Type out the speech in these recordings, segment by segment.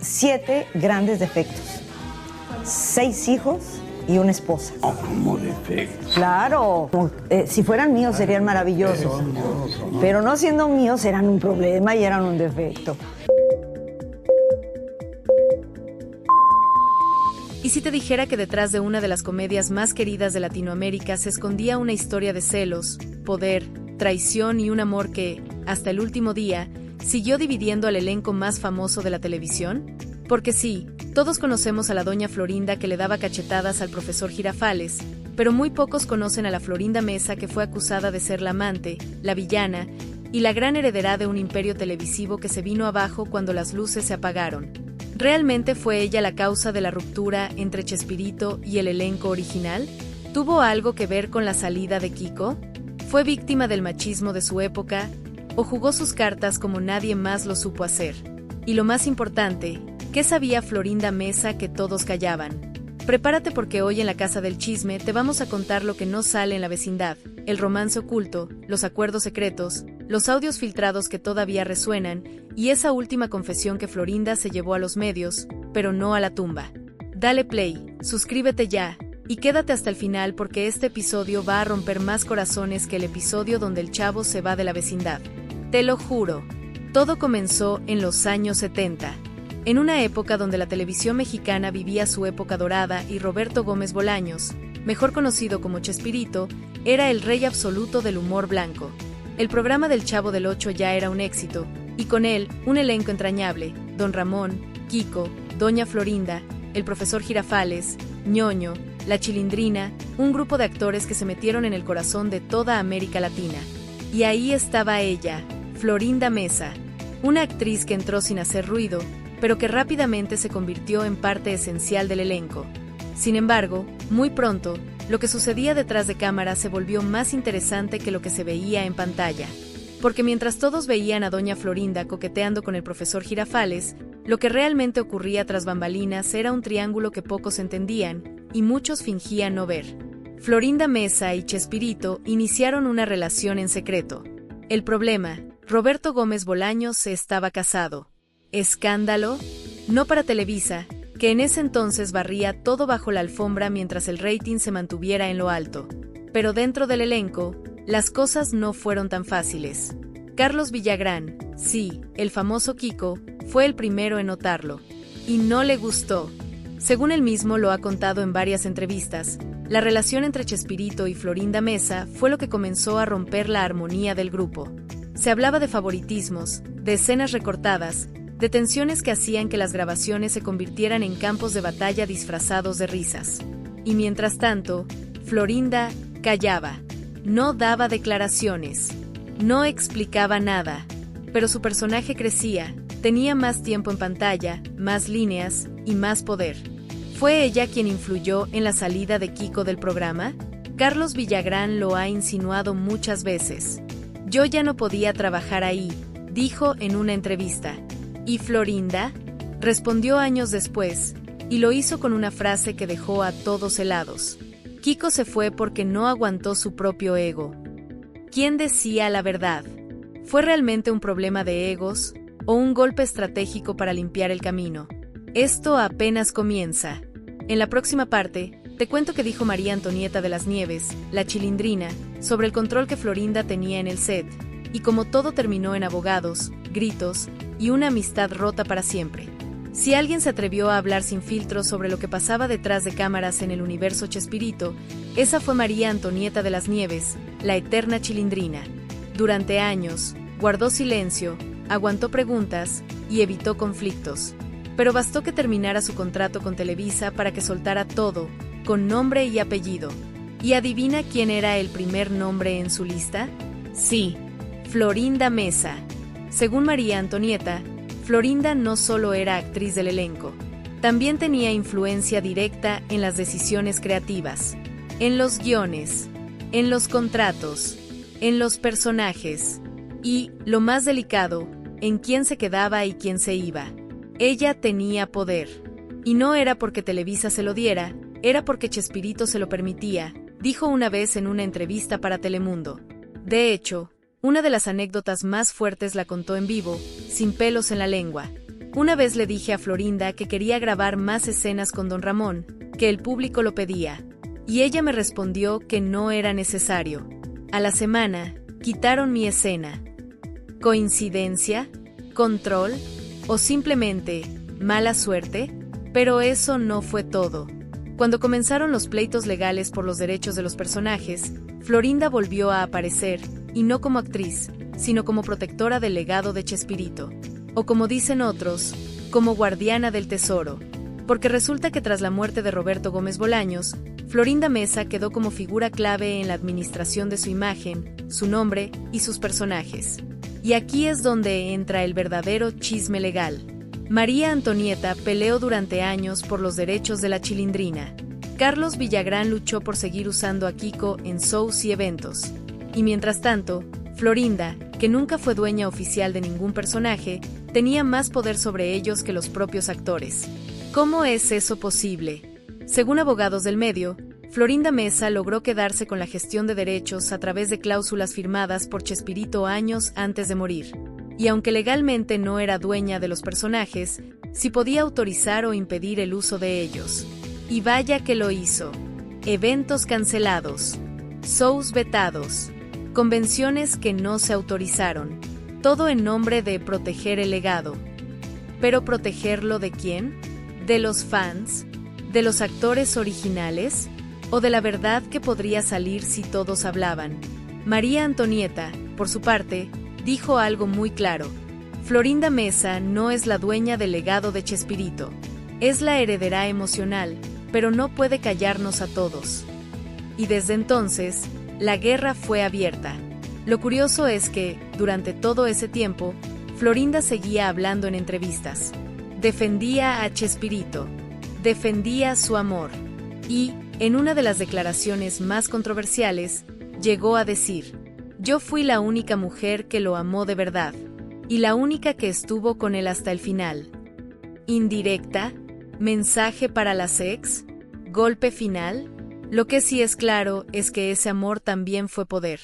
7 grandes defectos, 6 hijos y una esposa. Oh, como defectos. Claro, si fueran míos serían maravillosos, pero no siendo míos eran un problema y eran un defecto. ¿Y si te dijera que detrás de una de las comedias más queridas de Latinoamérica se escondía una historia de celos, poder, traición y un amor que, hasta el último día, siguió dividiendo al elenco más famoso de la televisión? Porque sí, todos conocemos a la doña Florinda que le daba cachetadas al profesor Girafales, pero muy pocos conocen a la Florinda Mesa que fue acusada de ser la amante, la villana y la gran heredera de un imperio televisivo que se vino abajo cuando las luces se apagaron. ¿Realmente fue ella la causa de la ruptura entre Chespirito y el elenco original? ¿Tuvo algo que ver con la salida de Kiko? ¿Fue víctima del machismo de su época? ¿O jugó sus cartas como nadie más lo supo hacer? Y lo más importante, ¿qué sabía Florinda Mesa que todos callaban? Prepárate porque hoy en la Casa del Chisme te vamos a contar lo que no sale en la vecindad, el romance oculto, los acuerdos secretos, los audios filtrados que todavía resuenan y esa última confesión que Florinda se llevó a los medios, pero no a la tumba. Dale play, suscríbete ya, y quédate hasta el final porque este episodio va a romper más corazones que el episodio donde el chavo se va de la vecindad. Te lo juro. Todo comenzó en los años 70. En una época donde la televisión mexicana vivía su época dorada y Roberto Gómez Bolaños, mejor conocido como Chespirito, era el rey absoluto del humor blanco. El programa del Chavo del Ocho ya era un éxito, y con él, un elenco entrañable, Don Ramón, Kiko, Doña Florinda, el profesor Girafales, Ñoño, La Chilindrina, un grupo de actores que se metieron en el corazón de toda América Latina. Y ahí estaba ella, Florinda Mesa, una actriz que entró sin hacer ruido, pero que rápidamente se convirtió en parte esencial del elenco. Sin embargo, muy pronto, lo que sucedía detrás de cámara se volvió más interesante que lo que se veía en pantalla. Porque mientras todos veían a Doña Florinda coqueteando con el profesor Girafales, lo que realmente ocurría tras bambalinas era un triángulo que pocos entendían, y muchos fingían no ver. Florinda Mesa y Chespirito iniciaron una relación en secreto. El problema, Roberto Gómez Bolaños estaba casado. ¿Escándalo? No para Televisa, que en ese entonces barría todo bajo la alfombra mientras el rating se mantuviera en lo alto. Pero dentro del elenco, las cosas no fueron tan fáciles. Carlos Villagrán, sí, el famoso Kiko, fue el primero en notarlo. Y no le gustó. Según él mismo lo ha contado en varias entrevistas, la relación entre Chespirito y Florinda Mesa fue lo que comenzó a romper la armonía del grupo. Se hablaba de favoritismos, de escenas recortadas, de tensiones que hacían que las grabaciones se convirtieran en campos de batalla disfrazados de risas. Y mientras tanto, Florinda callaba, no daba declaraciones, no explicaba nada, pero su personaje crecía, tenía más tiempo en pantalla, más líneas y más poder. ¿Fue ella quien influyó en la salida de Kiko del programa? Carlos Villagrán lo ha insinuado muchas veces. Yo ya no podía trabajar ahí, dijo en una entrevista. ¿Y Florinda? Respondió años después, y lo hizo con una frase que dejó a todos helados. Kiko se fue porque no aguantó su propio ego. ¿Quién decía la verdad? ¿Fue realmente un problema de egos o un golpe estratégico para limpiar el camino? Esto apenas comienza. En la próxima parte, te cuento qué dijo María Antonieta de las Nieves, la Chilindrina, sobre el control que Florinda tenía en el set, y cómo todo terminó en abogados, gritos y una amistad rota para siempre. Si alguien se atrevió a hablar sin filtros sobre lo que pasaba detrás de cámaras en el universo Chespirito, esa fue María Antonieta de las Nieves, la eterna Chilindrina. Durante años, guardó silencio, aguantó preguntas y evitó conflictos. Pero bastó que terminara su contrato con Televisa para que soltara todo, con nombre y apellido. ¿Y adivina quién era el primer nombre en su lista? Sí, Florinda Mesa. Según María Antonieta, Florinda no solo era actriz del elenco, también tenía influencia directa en las decisiones creativas, en los guiones, en los contratos, en los personajes y, lo más delicado, en quién se quedaba y quién se iba. Ella tenía poder. Y no era porque Televisa se lo diera, era porque Chespirito se lo permitía, dijo una vez en una entrevista para Telemundo. De hecho, una de las anécdotas más fuertes la contó en vivo, sin pelos en la lengua. Una vez le dije a Florinda que quería grabar más escenas con don Ramón, que el público lo pedía, y ella me respondió que no era necesario. A la semana, quitaron mi escena. ¿Coincidencia? ¿Control? ¿O simplemente mala suerte? Pero eso no fue todo. Cuando comenzaron los pleitos legales por los derechos de los personajes, Florinda volvió a aparecer, y no como actriz, sino como protectora del legado de Chespirito. O como dicen otros, como guardiana del tesoro. Porque resulta que tras la muerte de Roberto Gómez Bolaños, Florinda Mesa quedó como figura clave en la administración de su imagen, su nombre y sus personajes. Y aquí es donde entra el verdadero chisme legal. María Antonieta peleó durante años por los derechos de la Chilindrina. Carlos Villagrán luchó por seguir usando a Kiko en shows y eventos. Y mientras tanto, Florinda, que nunca fue dueña oficial de ningún personaje, tenía más poder sobre ellos que los propios actores. ¿Cómo es eso posible? Según abogados del medio, Florinda Mesa logró quedarse con la gestión de derechos a través de cláusulas firmadas por Chespirito años antes de morir. Y aunque legalmente no era dueña de los personajes, sí podía autorizar o impedir el uso de ellos. Y vaya que lo hizo. Eventos cancelados, shows vetados, convenciones que no se autorizaron, todo en nombre de proteger el legado. ¿Pero protegerlo de quién? ¿De los fans? ¿De los actores originales? ¿O de la verdad que podría salir si todos hablaban? María Antonieta, por su parte, dijo algo muy claro. Florinda Mesa no es la dueña del legado de Chespirito. Es la heredera emocional, pero no puede callarnos a todos. Y desde entonces, la guerra fue abierta. Lo curioso es que, durante todo ese tiempo, Florinda seguía hablando en entrevistas. Defendía a Chespirito. Defendía su amor. Y, en una de las declaraciones más controversiales, llegó a decir: yo fui la única mujer que lo amó de verdad, y la única que estuvo con él hasta el final. ¿Indirecta? ¿Mensaje para las ex? ¿Golpe final? Lo que sí es claro es que ese amor también fue poder.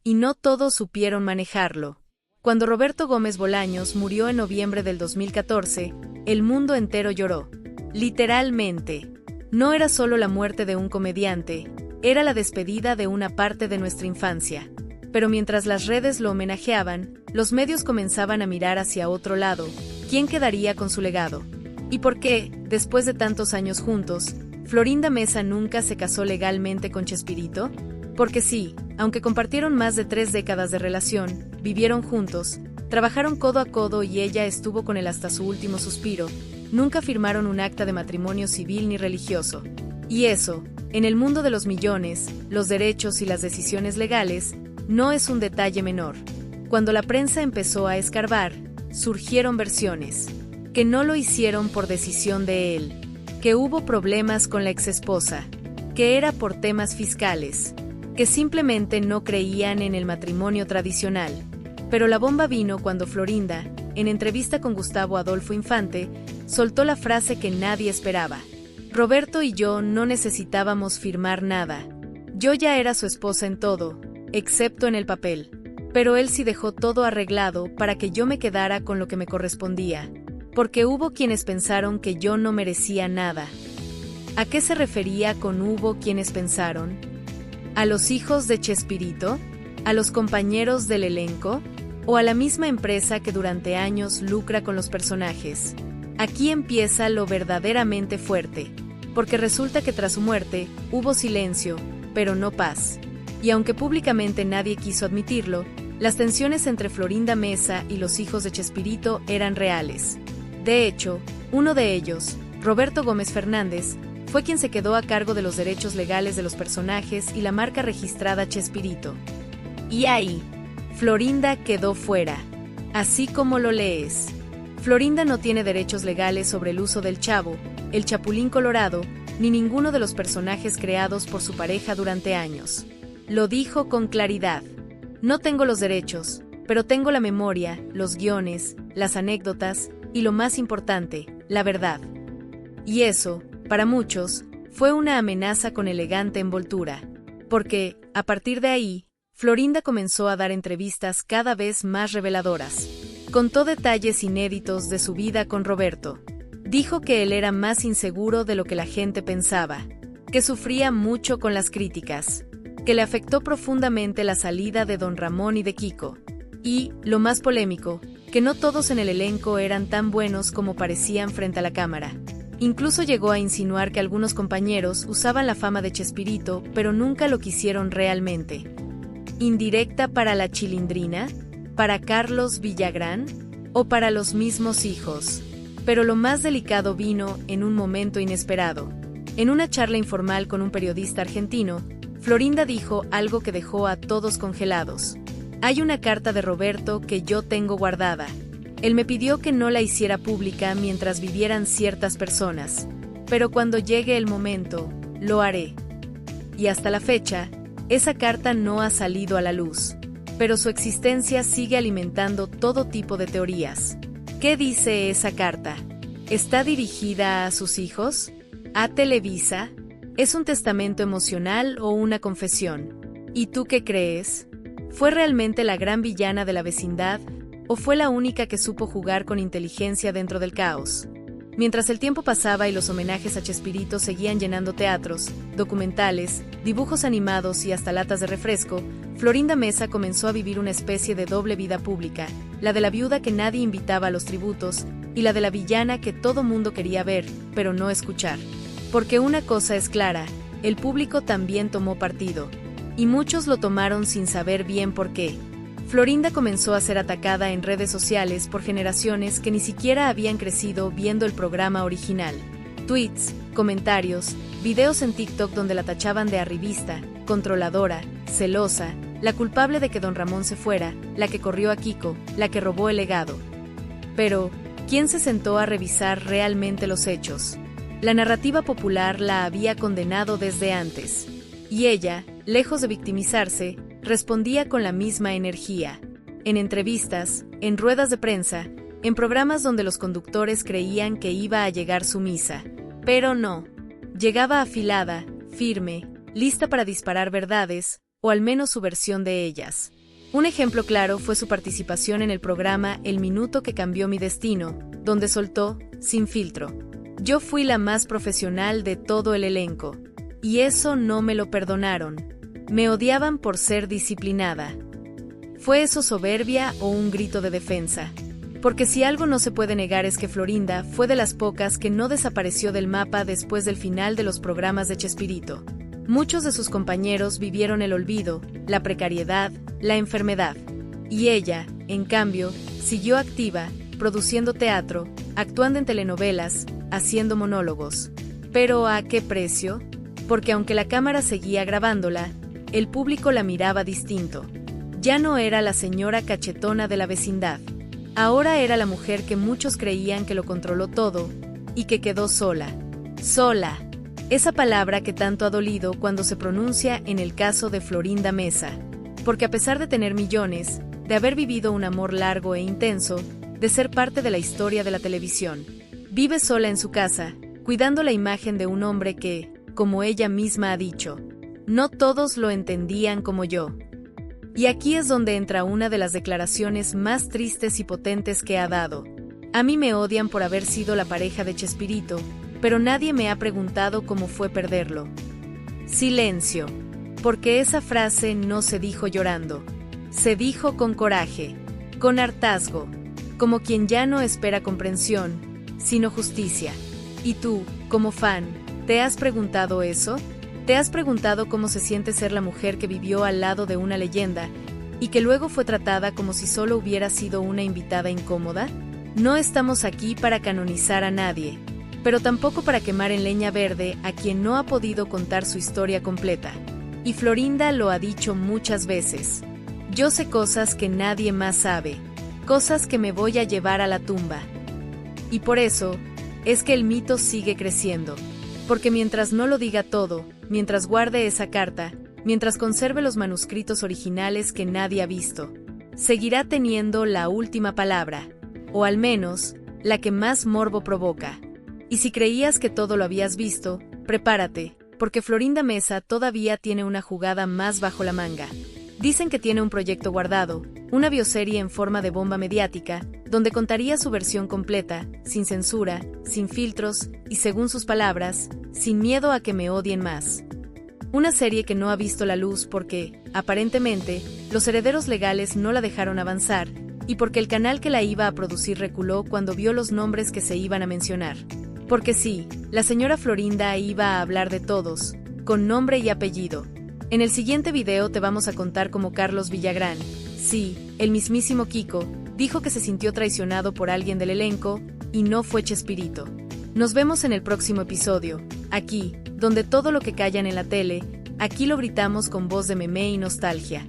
Y no todos supieron manejarlo. Cuando Roberto Gómez Bolaños murió en noviembre del 2014, el mundo entero lloró. Literalmente. No era solo la muerte de un comediante, era la despedida de una parte de nuestra infancia. Pero mientras las redes lo homenajeaban, los medios comenzaban a mirar hacia otro lado. ¿Quién quedaría con su legado? ¿Y por qué, después de tantos años juntos, Florinda Mesa nunca se casó legalmente con Chespirito? Porque sí, aunque compartieron más de 3 décadas de relación, vivieron juntos, trabajaron codo a codo y ella estuvo con él hasta su último suspiro, nunca firmaron un acta de matrimonio civil ni religioso. Y eso, en el mundo de los millones, los derechos y las decisiones legales, no es un detalle menor. Cuando la prensa empezó a escarbar, surgieron versiones. Que no lo hicieron por decisión de él. Que hubo problemas con la exesposa. Que era por temas fiscales. Que simplemente no creían en el matrimonio tradicional. Pero la bomba vino cuando Florinda, en entrevista con Gustavo Adolfo Infante, soltó la frase que nadie esperaba. Roberto y yo no necesitábamos firmar nada. Yo ya era su esposa en todo, excepto en el papel. Pero él sí dejó todo arreglado para que yo me quedara con lo que me correspondía. Porque hubo quienes pensaron que yo no merecía nada. ¿A qué se refería con hubo quienes pensaron? ¿A los hijos de Chespirito? ¿A los compañeros del elenco? ¿O a la misma empresa que durante años lucra con los personajes? Aquí empieza lo verdaderamente fuerte. Porque resulta que tras su muerte, hubo silencio, pero no paz. Y aunque públicamente nadie quiso admitirlo, las tensiones entre Florinda Mesa y los hijos de Chespirito eran reales. De hecho, uno de ellos, Roberto Gómez Fernández, fue quien se quedó a cargo de los derechos legales de los personajes y la marca registrada Chespirito. Y ahí, Florinda quedó fuera. Así como lo lees. Florinda no tiene derechos legales sobre el uso del Chavo, el Chapulín Colorado, ni ninguno de los personajes creados por su pareja durante años. Lo dijo con claridad. No tengo los derechos, pero tengo la memoria, los guiones, las anécdotas, y lo más importante, la verdad. Y eso, para muchos, fue una amenaza con elegante envoltura. Porque, a partir de ahí, Florinda comenzó a dar entrevistas cada vez más reveladoras. Contó detalles inéditos de su vida con Roberto. Dijo que él era más inseguro de lo que la gente pensaba, que sufría mucho con las críticas, que le afectó profundamente la salida de Don Ramón y de Kiko. Y, lo más polémico, que no todos en el elenco eran tan buenos como parecían frente a la cámara. Incluso llegó a insinuar que algunos compañeros usaban la fama de Chespirito, pero nunca lo quisieron realmente. ¿Indirecta para la Chilindrina? ¿Para Carlos Villagrán? ¿O para los mismos hijos? Pero lo más delicado vino en un momento inesperado. En una charla informal con un periodista argentino, Florinda dijo algo que dejó a todos congelados. Hay una carta de Roberto que yo tengo guardada. Él me pidió que no la hiciera pública mientras vivieran ciertas personas, pero cuando llegue el momento, lo haré. Y hasta la fecha, esa carta no ha salido a la luz, pero su existencia sigue alimentando todo tipo de teorías. ¿Qué dice esa carta? ¿Está dirigida a sus hijos? ¿A Televisa? ¿Es un testamento emocional o una confesión? ¿Y tú qué crees? ¿Fue realmente la gran villana de la vecindad o fue la única que supo jugar con inteligencia dentro del caos? Mientras el tiempo pasaba y los homenajes a Chespirito seguían llenando teatros, documentales, dibujos animados y hasta latas de refresco, Florinda Meza comenzó a vivir una especie de doble vida pública, la de la viuda que nadie invitaba a los tributos y la de la villana que todo mundo quería ver, pero no escuchar. Porque una cosa es clara, el público también tomó partido, y muchos lo tomaron sin saber bien por qué. Florinda comenzó a ser atacada en redes sociales por generaciones que ni siquiera habían crecido viendo el programa original. Tweets, comentarios, videos en TikTok donde la tachaban de arribista, controladora, celosa, la culpable de que Don Ramón se fuera, la que corrió a Kiko, la que robó el legado. Pero, ¿quién se sentó a revisar realmente los hechos? La narrativa popular la había condenado desde antes. Y ella, lejos de victimizarse, respondía con la misma energía. En entrevistas, en ruedas de prensa, en programas donde los conductores creían que iba a llegar sumisa. Pero no. Llegaba afilada, firme, lista para disparar verdades, o al menos su versión de ellas. Un ejemplo claro fue su participación en el programa El Minuto que Cambió Mi Destino, donde soltó, sin filtro: yo fui la más profesional de todo el elenco. Y eso no me lo perdonaron. Me odiaban por ser disciplinada. ¿Fue eso soberbia o un grito de defensa? Porque si algo no se puede negar es que Florinda fue de las pocas que no desapareció del mapa después del final de los programas de Chespirito. Muchos de sus compañeros vivieron el olvido, la precariedad, la enfermedad. Y ella, en cambio, siguió activa, produciendo teatro, actuando en telenovelas, haciendo monólogos. ¿Pero a qué precio? Porque aunque la cámara seguía grabándola, el público la miraba distinto. Ya no era la señora cachetona de la vecindad. Ahora era la mujer que muchos creían que lo controló todo, y que quedó sola. Sola. Esa palabra que tanto ha dolido cuando se pronuncia en el caso de Florinda Meza. Porque a pesar de tener millones, de haber vivido un amor largo e intenso, de ser parte de la historia de la televisión, vive sola en su casa, cuidando la imagen de un hombre que, como ella misma ha dicho, no todos lo entendían como yo. Y aquí es donde entra una de las declaraciones más tristes y potentes que ha dado. A mí me odian por haber sido la pareja de Chespirito, pero nadie me ha preguntado cómo fue perderlo. Silencio. Porque esa frase no se dijo llorando. Se dijo con coraje, con hartazgo, como quien ya no espera comprensión, sino justicia. ¿Y tú, como fan, te has preguntado eso? ¿Te has preguntado cómo se siente ser la mujer que vivió al lado de una leyenda y que luego fue tratada como si solo hubiera sido una invitada incómoda? No estamos aquí para canonizar a nadie, pero tampoco para quemar en leña verde a quien no ha podido contar su historia completa. Y Florinda lo ha dicho muchas veces. Yo sé cosas que nadie más sabe, cosas que me voy a llevar a la tumba. Y por eso, es que el mito sigue creciendo. Porque mientras no lo diga todo, mientras guarde esa carta, mientras conserve los manuscritos originales que nadie ha visto, seguirá teniendo la última palabra, o al menos, la que más morbo provoca. Y si creías que todo lo habías visto, prepárate, porque Florinda Meza todavía tiene una jugada más bajo la manga. Dicen que tiene un proyecto guardado, una bioserie en forma de bomba mediática, donde contaría su versión completa, sin censura, sin filtros y, según sus palabras, sin miedo a que me odien más. Una serie que no ha visto la luz porque, aparentemente, los herederos legales no la dejaron avanzar, y porque el canal que la iba a producir reculó cuando vio los nombres que se iban a mencionar. Porque sí, la señora Florinda iba a hablar de todos, con nombre y apellido. En el siguiente video te vamos a contar cómo Carlos Villagrán, sí, el mismísimo Kiko, dijo que se sintió traicionado por alguien del elenco, y no fue Chespirito. Nos vemos en el próximo episodio, aquí, donde todo lo que callan en la tele, aquí lo gritamos con voz de meme y nostalgia.